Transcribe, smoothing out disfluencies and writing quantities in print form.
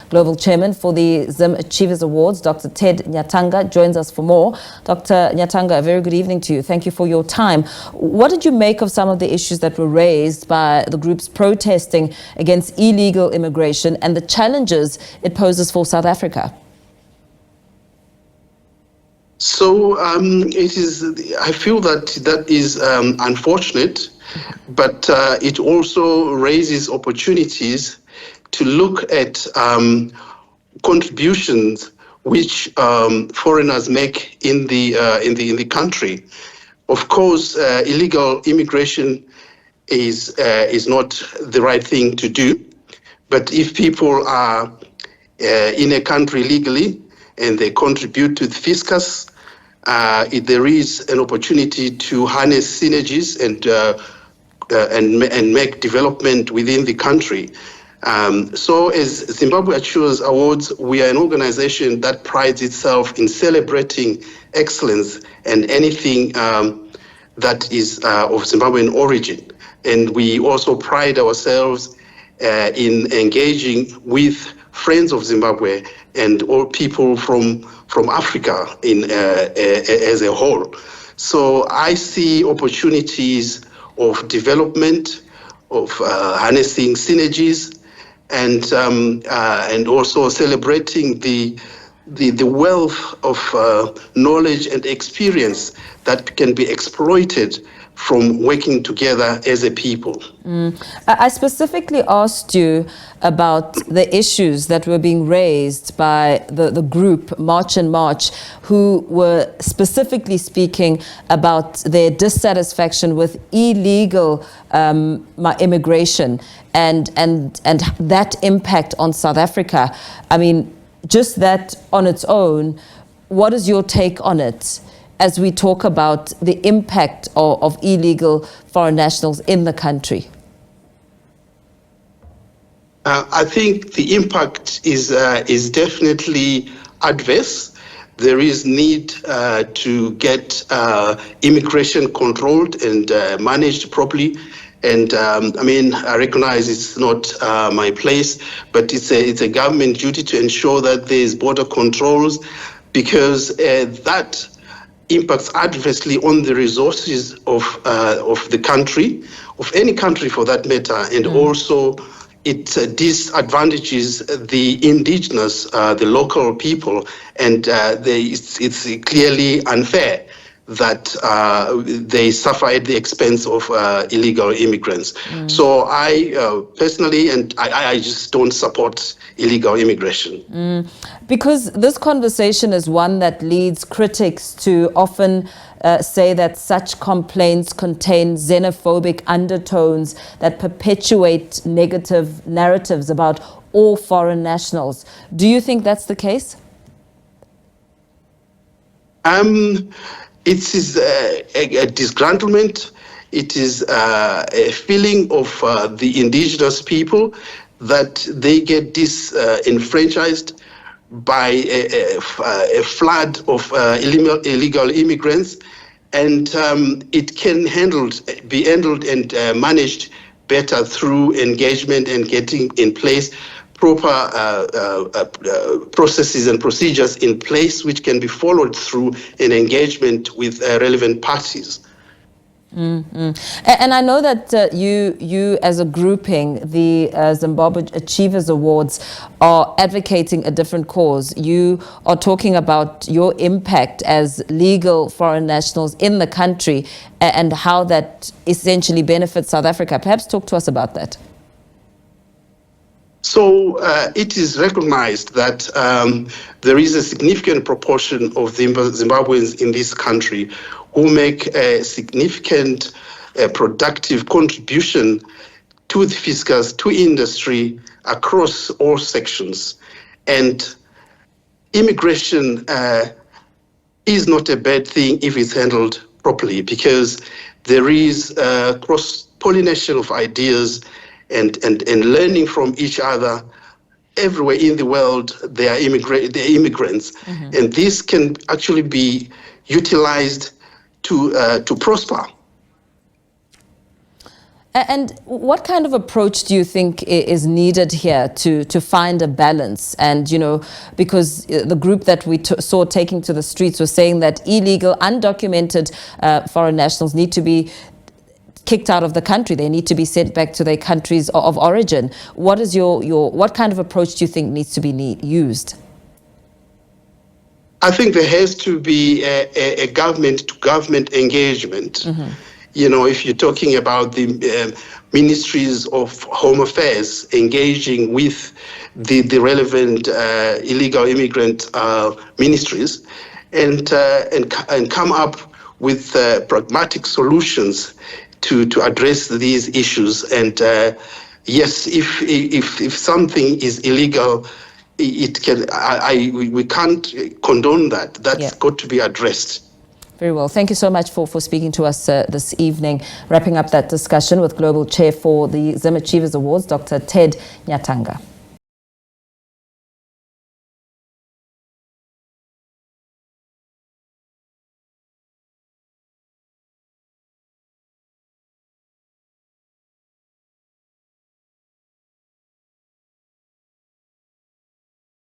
Global Chairman for the Zim Achievers Awards. Dr. Ted Nyatanga joins us for more. Dr. Nyatanga, a very good evening to you. Thank you for your time. What did you make of some of the issues that were raised by the groups protesting against illegal immigration and the challenges it poses for South Africa? So I feel that is unfortunate, but it also raises opportunities to look at contributions which foreigners make in the country. Of course, illegal immigration is not the right thing to do, but if people are in a country legally and they contribute to the fiscus, there is an opportunity to harness synergies and make development within the country. So as Zimbabwe Achievers Awards, we are an organization that prides itself in celebrating excellence and anything that is of Zimbabwean origin. And we also pride ourselves in engaging with friends of Zimbabwe and all people from Africa as a whole. So I see opportunities of development, of harnessing synergies, and also celebrating the wealth of knowledge and experience that can be exploited from working together as a people. I specifically asked you about the issues that were being raised by the group March and March, who were specifically speaking about their dissatisfaction with illegal immigration and that impact on South Africa. I mean, just that on its own, what is your take on it as we talk about the impact of illegal foreign nationals in the country? I think the impact is definitely adverse. There is need to get immigration controlled and managed properly. And I recognize it's not my place, but it's a government duty to ensure that there's border controls, because that impacts adversely on the resources of the country, of any country for that matter, and also it disadvantages the indigenous, the local people, and it's clearly unfair that they suffer at the expense of illegal immigrants. So I personally, and I just don't support illegal immigration. Because this conversation is one that leads critics to often say that such complaints contain xenophobic undertones that perpetuate negative narratives about all foreign nationals. Do you think that's the case? It is a disgruntlement. It is a feeling of the indigenous people that they get disenfranchised by a flood of illegal immigrants, and it can be handled and managed better through engagement and getting in place proper processes and procedures in place which can be followed through an engagement with relevant parties. And I know that you as a grouping, the Zimbabwe Achievers Awards, are advocating a different cause. You are talking about your impact as legal foreign nationals in the country and how that essentially benefits South Africa. Perhaps talk to us about that. So it is recognized that there is a significant proportion of Zimbabweans in this country who make a significant productive contribution to the fiscus, to industry, across all sections. And immigration is not a bad thing if it's handled properly, because there is cross-pollination of ideas and learning from each other. Everywhere in the world, there are immigrants, and this can actually be utilized to prosper. And what kind of approach do you think is needed here to find a balance? And, you know, because the group that we saw taking to the streets was saying that illegal, undocumented foreign nationals need to be kicked out of the country. They need to be sent back to their countries of origin. What is what kind of approach do you think needs to be used? I think there has to be a government-to-government engagement. Mm-hmm. You know, if you're talking about the ministries of Home Affairs engaging with the relevant illegal immigrant ministries, and come up with pragmatic solutions to address these issues. And yes, if something is illegal, it can. We can't condone that. That's got to be addressed. Very well. Thank you so much for speaking to us this evening. Wrapping up that discussion with Global Chair for the Zim Achievers Awards, Dr. Ted Nyatanga.